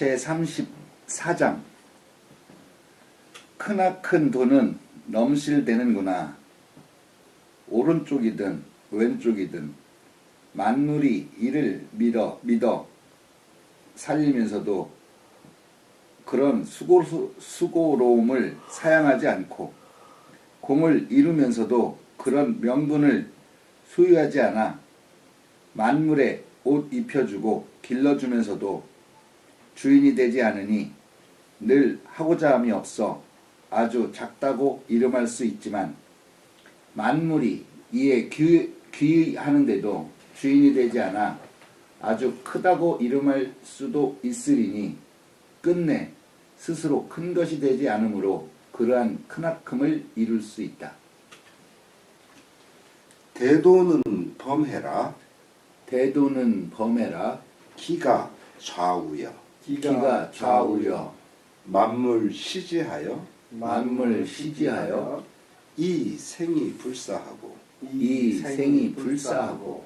제34장 크나큰 돈은 넘실대는구나. 오른쪽이든 왼쪽이든 만물이 이를 믿어 살리면서도 그런 수고로움을 사양하지 않고 공을 이루면서도 그런 명분을 소유하지 않아 만물에 옷 입혀주고 길러주면서도 주인이 되지 않으니 늘 하고자 함이 없어 아주 작다고 이름할 수 있지만 만물이 이에 귀의하는데도 주인이 되지 않아 아주 크다고 이름할 수도 있으리니 끝내 스스로 큰 것이 되지 않으므로 그러한 크나큼을 이룰 수 있다. 대도는 범해라. 대도는 범해라. 기가 좌우여. 기가 좌우여. 만물 시지하여. 만물 시지하여. 이 생이 불사하고. 이 생이 불사하고.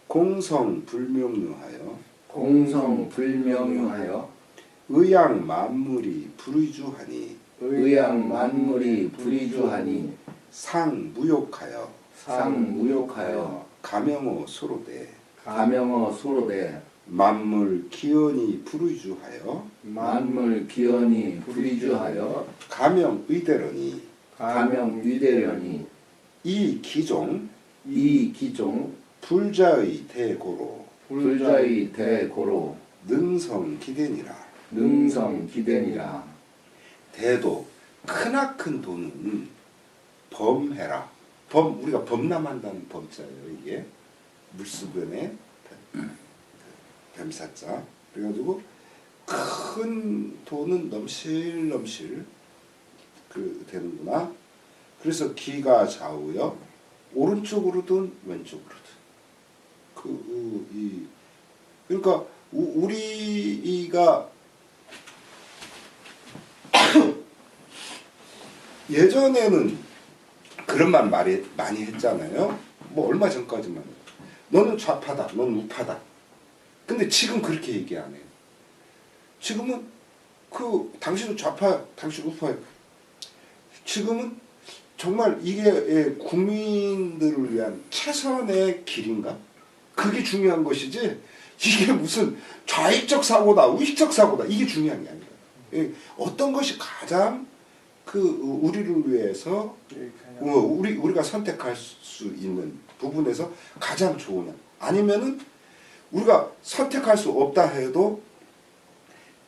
공성불명유하여. 공성불명유하여. 의양 만물이 불의주하니. 의양 만물이 불의주하니. 상무욕하여. 상무욕하여. 가명어 소로되. 가명어 소로되. 만물 기원이 불의주하여. 만물 기원이 불의주하여. 가명 의대로니. 가명 위대려니. 이 기종. 이 기종. 불자의 대고로. 불자의 대고로. 능성 기대니라. 능성 기대니라. 대도 크나큰 돈은 범해라. 우리가 범람한다는 범자예요. 이게 물수변에 뱀사자. 그래가지고 큰 돈은 넘실넘실 되는구나. 그래서 기가 좌우여. 오른쪽으로든 왼쪽으로든. 그러니까 우리가 예전에는 그런 말 많이 했잖아요. 뭐 얼마 전까지만. 너는 좌파다. 너는 우파다. 근데 지금 그렇게 얘기 안 해요. 지금은 당신은 좌파, 당신 우파예요. 지금은 정말 이게 국민들을 위한 최선의 길인가? 그게 중요한 것이지 이게 무슨 좌익적 사고다, 우익적 사고다 이게 중요한 게 아니에요. 어떤 것이 가장 우리를 위해서 우리가 선택할 수 있는 부분에서 가장 좋으냐, 아니면은 우리가 선택할 수 없다 해도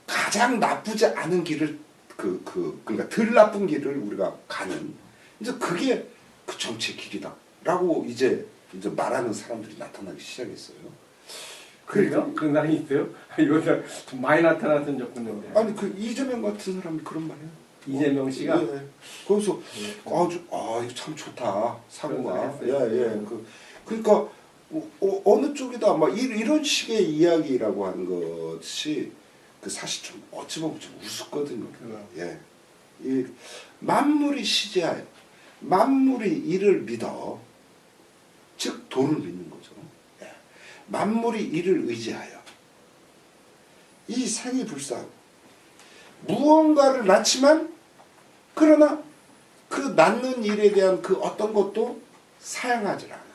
가장 나쁘지 않은 길을 그러니까 덜 나쁜 길을 우리가 가는, 이제 그게 그 정치의 길이다라고 이제 말하는 사람들이 나타나기 시작했어요. 그래요? 그런 사람이 있어요? 요새 좀 많이 나타났던 적 있는데. 아니 이재명 같은 사람이 그런 말이에요. 이재명 씨가? 예. 거기서 이거 참 좋다 사고가. 예. 그러니까 어느 쪽이다 막 이런 식의 이야기라고 하는 것이 사실 좀 어찌 보면 좀 우습거든요. 예. 이 만물이 시제하여 만물이 이를 믿어, 즉 도를 믿는 거죠. 예. 만물이 이를 의지하여 이 생이 불사하고 무언가를 낳지만 그러나 그 낳는 일에 대한 그 어떤 것도 사양하지 않아.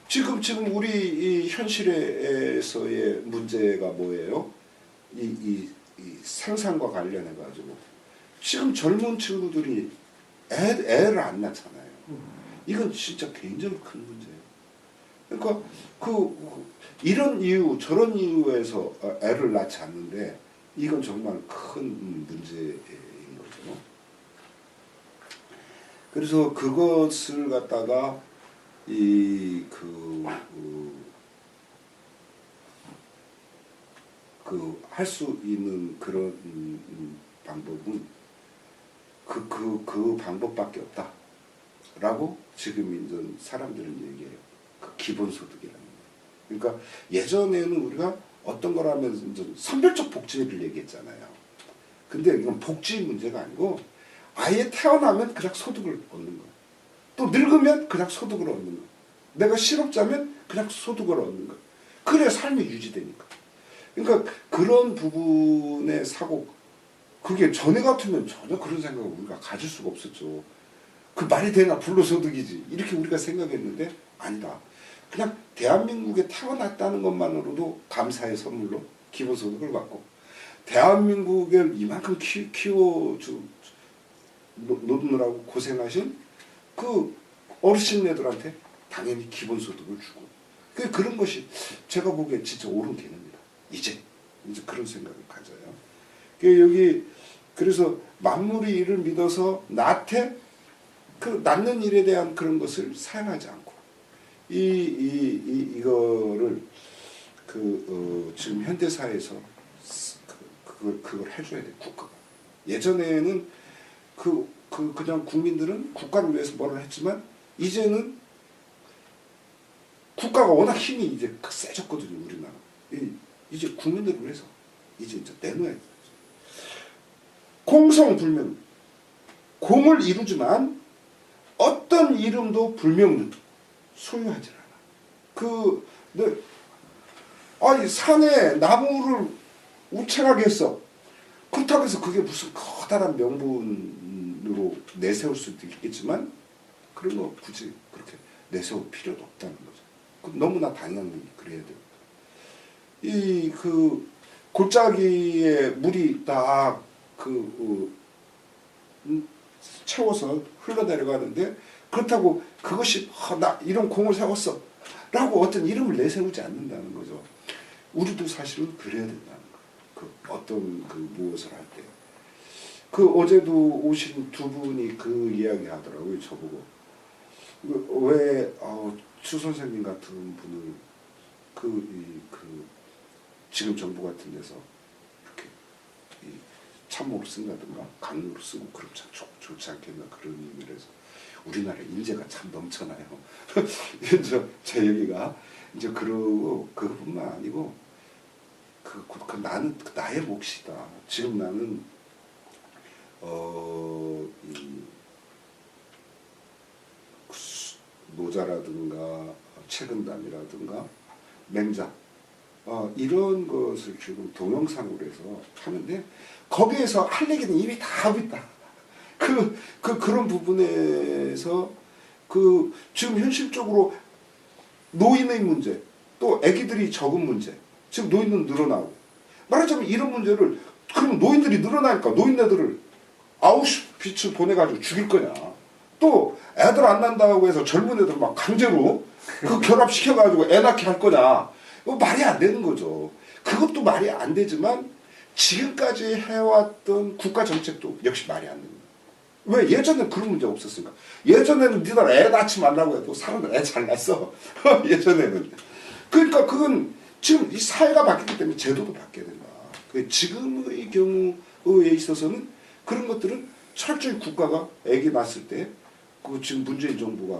지금 우리 이 현실에서의 문제가 뭐예요? 이 생산과 관련해 가지고 지금 젊은 친구들이 애를 안 낳잖아요. 이건 진짜 굉장히 큰 문제예요. 그러니까 이런 이유 저런 이유에서 애를 낳지 않는데 이건 정말 큰 문제인 거죠. 그래서 그것을 갖다가 할 수 있는 그런 방법은 그 방법밖에 없다라고 지금 이제 사람들은 얘기해요. 기본소득이라는 거. 그러니까 예전에는 우리가 어떤 거라면 이제 선별적 복지를 얘기했잖아요. 근데 이건 복지 문제가 아니고 아예 태어나면 그냥 소득을 얻는 거예요. 또 늙으면 그냥 소득을 얻는 거예요. 내가 실업자면 그냥 소득을 얻는 거예요. 그래야 삶이 유지되니까. 그러니까 그런 부분의 사고, 그게 전에 같으면 전혀 그런 생각을 우리가 가질 수가 없었죠. 그 말이 되나, 불로소득이지 이렇게 우리가 생각했는데 아니다. 그냥 대한민국에 태어났다는 것만으로도 감사의 선물로 기본소득을 받고, 대한민국을 이만큼 놓느라고 고생하신 그 어르신네들한테 당연히 기본소득을 주고, 그런 것이 제가 보기엔 진짜 옳은 개념이다. 이제 그런 생각을 가져요. 여기 그래서 만물이 이를 믿어서 나한테 그 낳는 일에 대한 그런 것을 사용하지 않고, 이거를 지금 현대 사회에서 그걸 해줘야 돼, 국가가. 예전에는 그냥 국민들은 국가를 위해서 뭐를 했지만, 이제는 국가가 워낙 힘이 이제 세졌거든요, 우리나라. 이제 국민들을 위해서 이제 내놓아야 돼. 공성불명, 공을 이루지만 어떤 이름도 불명는 소유하지 않아. 아니 산에 나무를 우창하게 했어. 그렇다고 해서 그게 무슨 커다란 명분으로 내세울 수도 있겠지만, 그런 거 굳이 그렇게 내세울 필요도 없다는 거죠. 너무나 당연히 그래야 돼요. 골짜기에 물이 딱 채워서 흘러내려가는데, 그렇다고 그것이 나 이런 공을 세웠어 라고 어떤 이름을 내세우지 않는다는 거죠. 우리도 사실은 그래야 된다는 거예요. 어떤 무엇을 할 때. 어제도 오신 두 분이 그 이야기 하더라고요, 저보고. 왜 추 선생님 같은 분을 지금 정부 같은 데서 이렇게 참모로 쓴다든가 강요로 쓰고 그럼 참 좋지 않겠나, 그런 의미에서 우리나라 인재가 참 넘쳐나요. 이제 제 얘기가 이제 그러고, 그것뿐만 아니고 나는 나의 몫이다. 지금 나는 노자라든가 채근담이라든가 맹자, 이런 것을 지금 동영상으로 해서 하는데, 거기에서 할 얘기는 이미 다 하고 있다. 그런 부분에서 지금 현실적으로 노인의 문제, 또 아기들이 적은 문제, 지금 노인은 늘어나고, 말하자면 이런 문제를, 그럼 노인들이 늘어나니까 노인네들을 아우슈비츠 보내가지고 죽일 거냐, 또 애들 안 난다고 해서 젊은 애들 막 강제로 결합시켜가지고 애 낳게 할 거냐, 말이 안 되는 거죠. 그것도 말이 안 되지만 지금까지 해왔던 국가 정책도 역시 말이 안 됩니다. 왜? 예전에는 그런 문제가 없었으니까. 예전에는 니들 애 낳지 말라고 해도 사람들 애 잘 낳았어. 예전에는. 그러니까 그건 지금 이 사회가 바뀌기 때문에 제도도 바뀌어야 된다. 지금의 경우에 있어서는 그런 것들은 철저히 국가가 애기 낳았을 때, 지금 문재인 정부가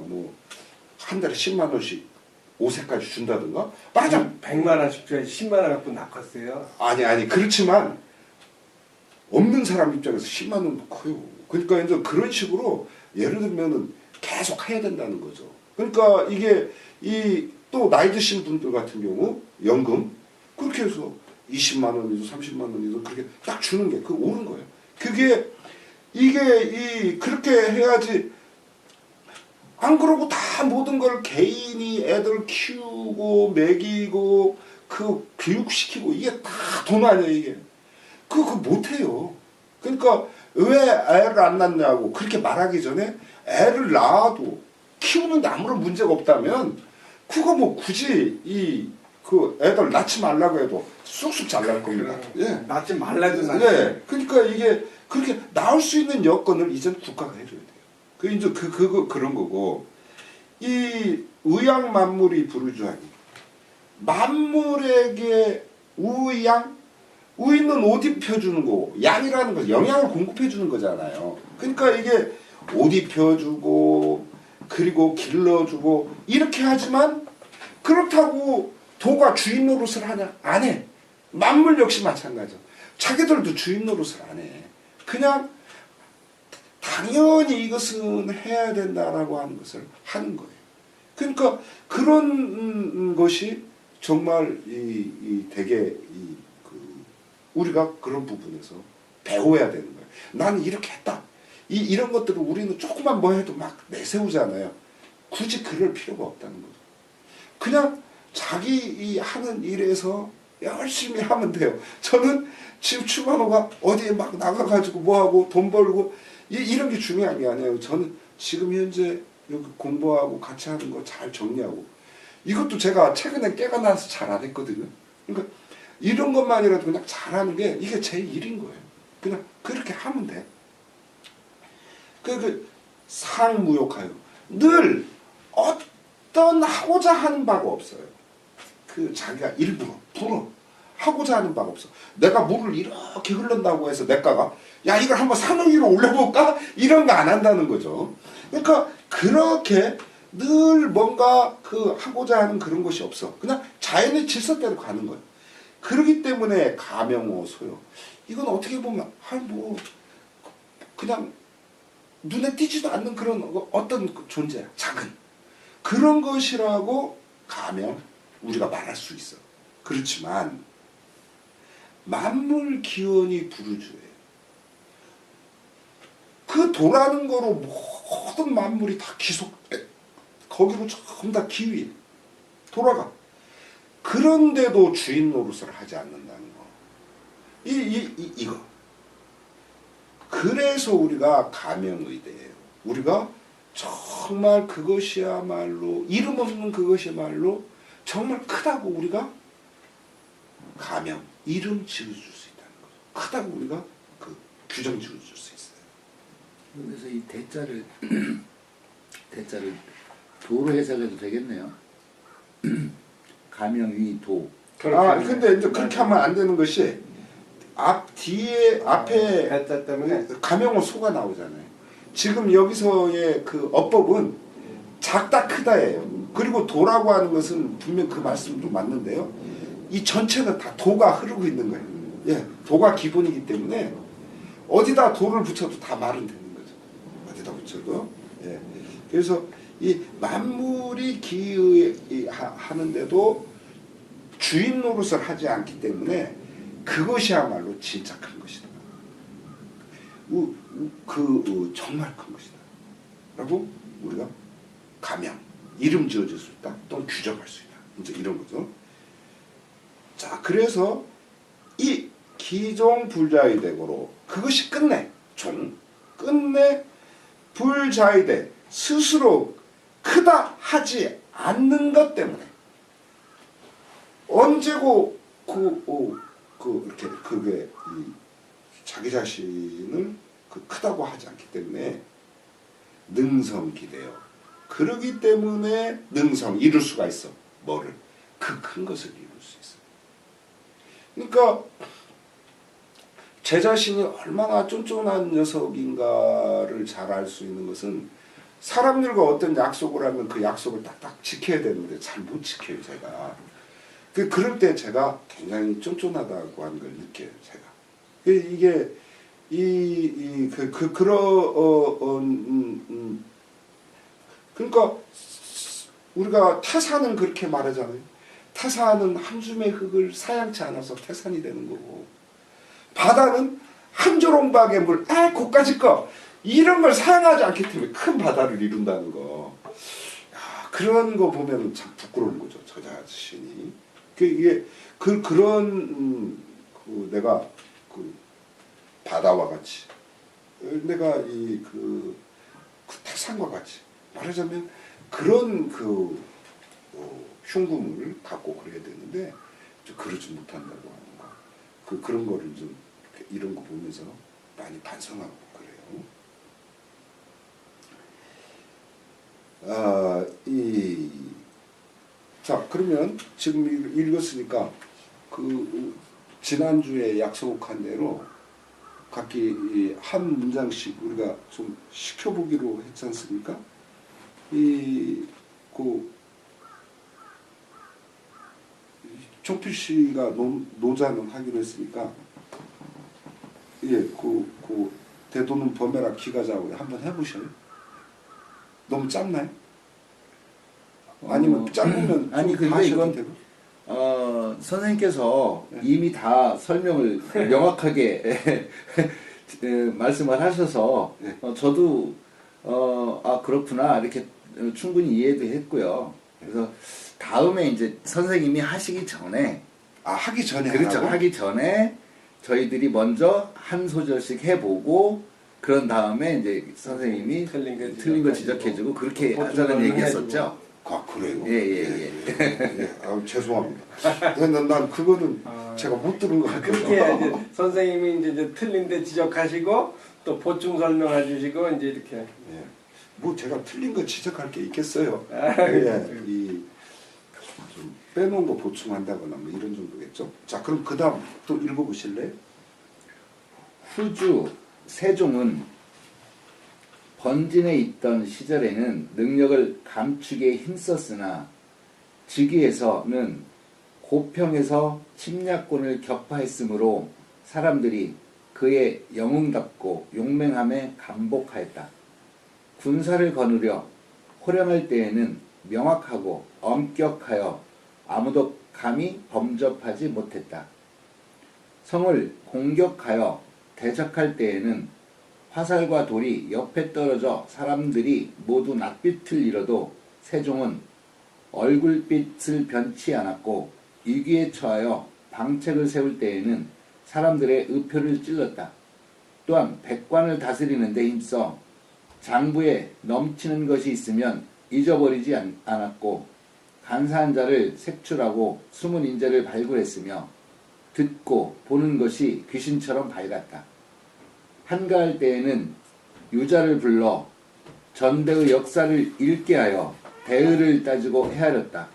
한 달에 10만 원씩 5세까지 준다든가, 말하자면 100만 원씩 줘야지 10만 원 갖고 낳겠어요. 아니 그렇지만 없는 사람 입장에서 10만 원도 커요. 그러니까 이제 그런 식으로 예를 들면은 계속 해야 된다는 거죠. 그러니까 이게 또 나이 드신 분들 같은 경우 연금 그렇게 해서 20만 원이든 30만 원이든 그렇게 딱 주는 게 옳은 거예요. 이게 그렇게 해야지. 안 그러고 다 모든 걸 개인이 애들 키우고 먹이고 교육시키고 이게 다 돈 아니야, 이게. 그거 못해요. 그러니까 왜 애를 안 낳냐고 그렇게 말하기 전에, 애를 낳아도 키우는데 아무런 문제가 없다면 그거 굳이 애들 낳지 말라고 해도 쑥쑥 잘 날 겁니다. 예. 낳지 말라도 낳지. 예. 그러니까 이게 그렇게 나올 수 있는 여건을 이젠 국가가 해줘야 돼요. 이제 그런 거고, 이 의양 만물이 부르주하니, 만물에게 우이는 옷 입혀주는 거고, 양이라는 건 영양을 공급해주는 거잖아요. 그러니까 이게 옷 입혀주고 그리고 길러주고 이렇게 하지만, 그렇다고 도가 주인 노릇을 하냐? 안 해. 만물 역시 마찬가지죠. 자기들도 주인 노릇을 안 해. 그냥 당연히 이것은 해야 된다라고 하는 것을 하는 거예요. 그러니까 그런 것이 정말 이 되게 우리가 그런 부분에서 배워야 되는 거예요. 나는 이렇게 했다. 이런 것들을 우리는 조금만 뭐 해도 막 내세우잖아요. 굳이 그럴 필요가 없다는 거죠. 그냥 자기 이 하는 일에서 열심히 하면 돼요. 저는 지금 추만호가 어디에 막 나가가지고 뭐하고 돈 벌고 이런 게 중요한 게 아니에요. 저는 지금 현재 여기 공부하고 같이 하는 거 잘 정리하고 이것도 제가 최근에 깨가 나서 잘 안 했거든요. 그러니까 이런 것만이라도 그냥 잘하는 게 이게 제 일인 거예요. 그냥 그렇게 하면 돼. 상무욕하여 늘 어떤 하고자 하는 바가 없어요. 자기가 일부러 불어 하고자 하는 바가 없어. 내가 물을 이렇게 흐른다고 해서 내가가 야 이걸 한번 산 위로 올려볼까? 이런 거 안 한다는 거죠. 그러니까 그렇게 늘 뭔가 하고자 하는 그런 것이 없어. 그냥 자연의 질서대로 가는 거예요. 그렇기 때문에 가명오 소요. 이건 어떻게 보면 그냥 눈에 띄지도 않는 그런 어떤 존재야. 작은 그런 것이라고 가명 우리가 말할 수 있어. 그렇지만 만물 기원이 부르주예요. 그 도라는 거로 모든 만물이 다 거기로 전부 다 기위 돌아가. 그런데도 주인 노릇을 하지 않는다는 거. 이거. 그래서 우리가 가명의대예요. 우리가 정말 그것이야말로 이름 없는 그것이야말로 정말 크다고 우리가 가명 이름 지어줄 수 있다는 거죠. 크다고 우리가 규정 지어줄 수 있어요. 그래서 이 대자를 도로 해석해도 되겠네요. 가명위 도. 근데 이제 그렇게 하면 안 되는 것이 앞에 대자 때문에 가명은 소가 나오잖아요. 지금 여기서의 어법은 작다 크다예요. 그리고 도라고 하는 것은 분명 그 말씀도 맞는데요. 이 전체는 다 도가 흐르고 있는 거예요. 예, 도가 기본이기 때문에 어디다 도를 붙여도 다 말은 되는 거죠. 어디다 붙여도. 예. 그래서 이 만물이 기하는데도 주인 노릇을 하지 않기 때문에 그것이야말로 진짜 큰 것이다. 정말 큰 것이다. 라고 우리가 가명, 이름 지어줄 수 있다. 또는 규정할 수 있다. 이제 이런 거죠. 자, 그래서 이 기종 불자의대고로 그것이 끝내 불자의대 스스로 크다 하지 않는 것 때문에 언제고 이렇게 그게 자기 자신을 크다고 하지 않기 때문에 능성기대요. 그러기 때문에 이룰 수가 있어. 뭐를? 그 큰 것을 이룰 수 있어. 그러니까 제 자신이 얼마나 쫀쫀한 녀석인가를 잘 알 수 있는 것은 사람들과 어떤 약속을 하면 그 약속을 딱딱 지켜야 되는데 잘 못 지켜요, 제가. 그럴 때 제가 굉장히 쫀쫀하다고 하는 걸 느껴요, 제가. 이게 그러니까 우리가 태산은 그렇게 말하잖아요. 태산은 한 줌의 흙을 사양치 않아서 태산이 되는 거고, 바다는 한 조롱박의 물, 고까지 거 이런 걸 사용하지 않기 때문에 큰 바다를 이룬다는 거. 그런 거 보면 참 부끄러운 거죠, 저 자신이. 내가 바다와 같이, 내가 태산과 같이 말하자면 그런 흉금을 갖고 그래야 되는데 그러지 못한다고 하는 거. 그런 거를 좀 이런 거 보면서 많이 반성하고 그래요. 자, 그러면 지금 읽었으니까 지난주에 약속한 대로 각기 한 문장씩 우리가 좀 시켜보기로 했지 않습니까? 종필 씨가 노자는 하기로 했으니까, 대도는 범해라 기가자고 한번 해보셔요. 너무 짧나요? 아니면 짧으면 아니 근데 이건 선생님께서 이미 다 설명을 명확하게 말씀을 하셔서 저도 아 그렇구나 이렇게 충분히 이해도 했고요. 그래서 다음에 이제 선생님이 하시기 전에 아 하기 전에 그렇죠. 하라고? 하기 전에 저희들이 먼저 한 소절씩 해보고 그런 다음에 이제 선생님이 틀린 거 지적해주고 그렇게 하자는 얘기였었죠. 아 그래요? 예. 아, 죄송합니다. 난 그거는 제가 못 들은 것 같아요. 그렇게 이제 선생님이 이제 틀린데 지적하시고 또 보충 설명해 주시고 이제 이렇게. 예. 뭐 제가 틀린 거 지적할 게 있겠어요. 아, 예. 좀 빼놓은 거 보충한다거나 뭐 이런 정도겠죠. 자 그럼 그 다음 또 읽어보실래요? 후주 세종은 번진에 있던 시절에는 능력을 감추기에 힘썼으나 즉위에서는 고평에서 침략군을 격파했으므로 사람들이 그의 영웅답고 용맹함에 감복하였다. 군사를 거느려 호령할 때에는 명확하고 엄격하여 아무도 감히 범접하지 못했다. 성을 공격하여 대적할 때에는 화살과 돌이 옆에 떨어져 사람들이 모두 낯빛을 잃어도 세종은 얼굴빛을 변치 않았고 위기에 처하여 방책을 세울 때에는 사람들의 의표를 찔렀다. 또한 백관을 다스리는 데 힘써 장부에 넘치는 것이 있으면 잊어버리지 않았고 간사한 자를 색출하고 숨은 인재를 발굴했으며 듣고 보는 것이 귀신처럼 밝았다. 한가할 때에는 유자를 불러 전대의 역사를 읽게 하여 대의를 따지고 헤아렸다.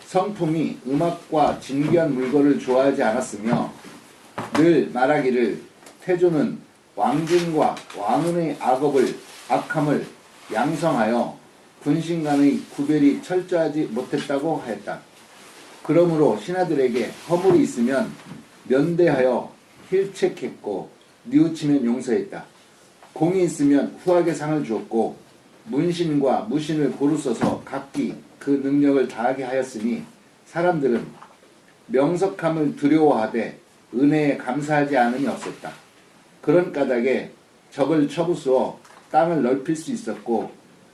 성품이 음악과 진귀한 물건을 좋아하지 않았으며 늘 말하기를 태조는 왕진과 왕은의 악함을 양성하여 군신 간의 구별이 철저하지 못했다고 하였다. 그러므로 신하들에게 허물이 있으면 면대하여 힐책했고 뉘우치면 용서했다. 공이 있으면 후하게 상을 주었고 문신과 무신을 고루 써서 각기 그 능력을 다하게 하였으니 사람들은 명석함을 두려워하되 은혜에 감사하지 않음이 없었다. 그런 까닭에 적을 쳐부수어 땅을 넓힐 수 있었고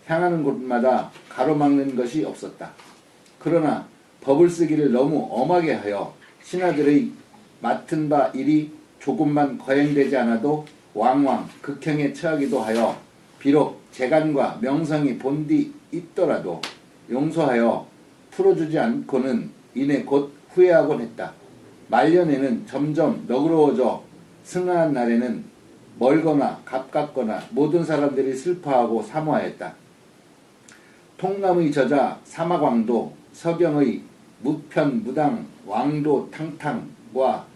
향하는 곳마다 가로막는 것이 없었다. 그러나 법을 쓰기를 너무 엄하게 하여 신하들의 맡은 바 일이 조금만 거행되지 않아도 왕왕 극형에 처하기도 하여 비록 재간과 명성이 본디 있더라도 용서하여 풀어주지 않고는 이내 곧 후회하곤 했다. 말년에는 점점 너그러워져 승하한 날에는 멀거나 가깝거나 모든 사람들이 슬퍼하고 사모하였다. 통감의 저자 사마광도 서경의 무편 무당 왕도 탕탕과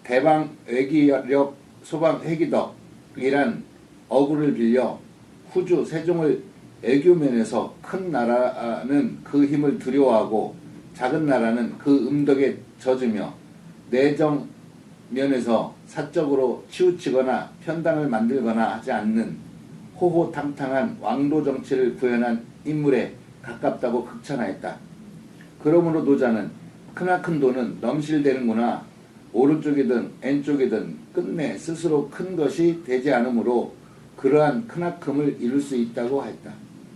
대방 외기력 소방 회기덕이란 어구를 빌려 후주 세종을 애교면에서 큰 나라는 그 힘을 두려워하고 작은 나라는 그 음덕에 젖으며 내정 면에서 사적으로 치우치거나 편당을 만들거나 하지 않는 호호탕탕한 왕도 정치를 구현한 인물에 가깝다고 극찬하였다. 그러므로 노자는 크나큰 돈은 넘실대는구나. 오른쪽이든 왼쪽이든 끝내 스스로 큰 것이 되지 않으므로 그러한 크나큼을 이룰 수 있다고 했다.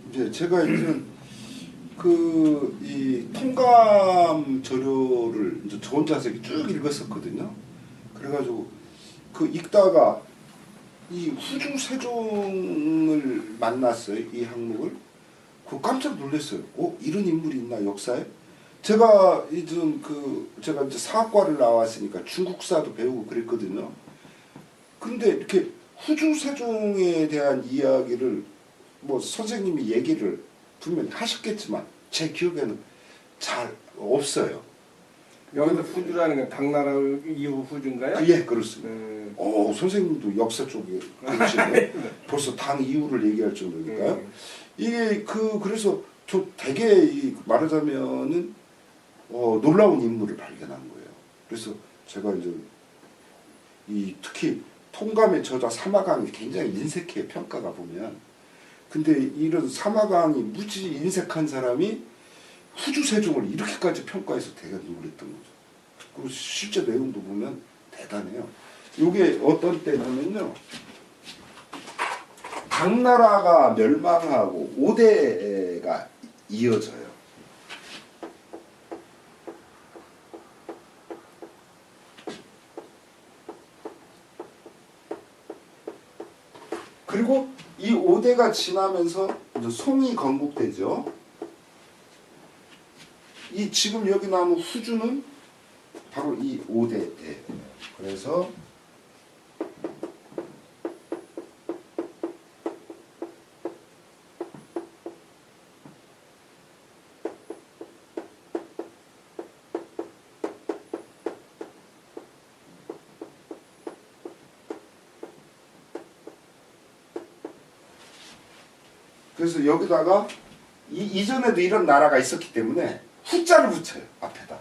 이제 제가 이제 이 통감 저료를 이제 저 혼자서 쭉 읽었었거든요. 그래가지고 그 읽다가 이 후주 세종을 만났어요. 이 항목을. 그 깜짝 놀랐어요. 이런 인물이 있나 역사에? 제가 제가 이제 사학과를 나왔으니까 중국사도 배우고 그랬거든요. 근데 이렇게 후주 세종에 대한 이야기를 뭐 선생님이 얘기를 분명히 하셨겠지만 제 기억에는 잘 없어요. 여기서 후주라는 건 당나라 이후 후주인가요? 예, 그렇습니다. 선생님도 역사 쪽에 그러시네. 벌써 당 이후를 얘기할 정도니까요. 이게 그래서 저 되게 말하자면은 놀라운 인물을 발견한 거예요. 그래서 제가 이제 특히 통감의 저자 사마강이 굉장히 인색해 평가가 보면. 근데 이런 사마강이 무지 인색한 사람이 후주 세종을 이렇게까지 평가해서 되게 놀랬던 거죠. 그리고 실제 내용도 보면 대단해요. 이게 어떤 때냐면요. 당나라가 멸망하고 5대가 이어져요. 그리고 이 5대가 지나면서 이제 송이 건국되죠. 이 지금 여기 나오는 후주는 바로 이 5대예요. 그래서 그래서 여기다가 이전에도 이런 나라가 있었기 때문에 후자를 붙여요. 앞에다.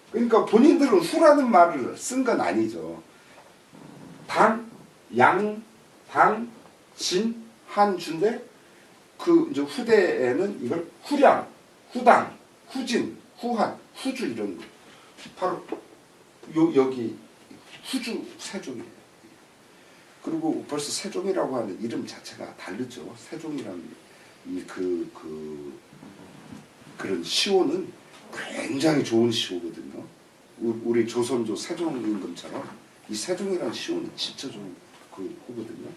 그러니까 본인들은 후라는 말을 쓴 건 아니죠. 당, 양, 당, 진, 한, 주인데 그 이제 후대에는 이걸 후량, 후당, 후진, 후한, 후주 이런 거. 바로 여기 후주 세종이에요. 그리고 벌써 세종이라고 하는 이름 자체가 다르죠. 세종이라는 그런 시호는 굉장히 좋은 시호거든요. 우리 조선조 세종 임금처럼 이 세종이라는 시호는 진짜 좋은 그 호거든요.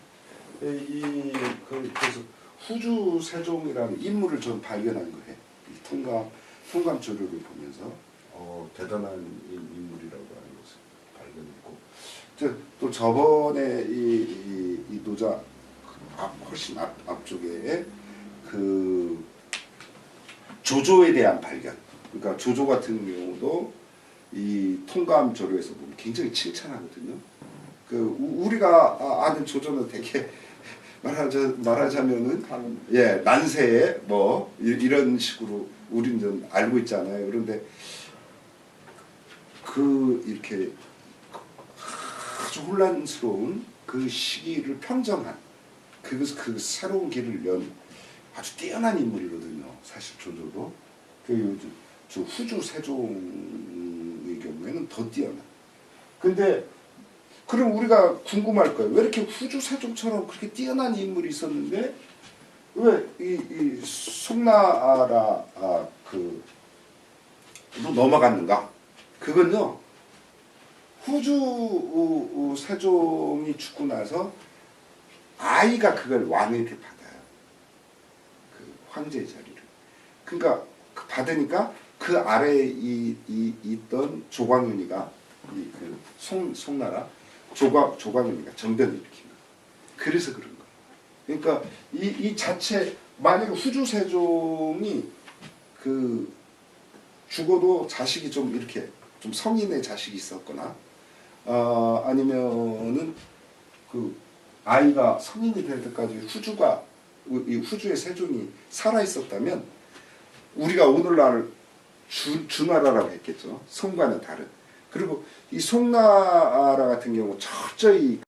그래서 후주 세종이라는 인물을 좀 발견한 거예요. 이 통감 조류를 보면서 대단한 인물이라고 하는 것을 발견했고, 또 저번에 이 노자 훨씬 앞쪽에 그 조조에 대한 발견. 그러니까 조조 같은 경우도 이 통감 조류에서 보면 굉장히 칭찬하거든요. 우리가 아는 조조는 되게 말하자면은 난세에 뭐 이런 식으로 우리는 좀 알고 있잖아요. 그런데 이렇게 아주 혼란스러운 그 시기를 평정한 그 새로운 길을 연 아주 뛰어난 인물이거든요. 사실 조조도 저 후주 세종의 경우에는 더 뛰어나. 근데 그럼 우리가 궁금할 거예요. 왜 이렇게 후주 세종처럼 그렇게 뛰어난 인물이 있었는데 왜 이 송나라 로 넘어갔는가? 그건요. 후주 세종이 죽고 나서 아이가 그걸 왕위를 받아요. 그 황제의 자리를. 그러니까 받으니까 그 아래에 있던 조광윤이가 그 송나라 조광윤이가 정변을 일으킨 거예요. 그래서 그런 거예요. 그러니까 이 자체 만약에 후주 세종이 그 죽어도 자식이 좀 이렇게 좀 성인의 자식이 있었거나 아니면은 그 아이가 성인이 될 때까지 이 후주의 세종이 살아 있었다면 우리가 오늘날 주나라라고 했겠죠. 송과는 다른. 그리고 이 송나라 같은 경우 철저히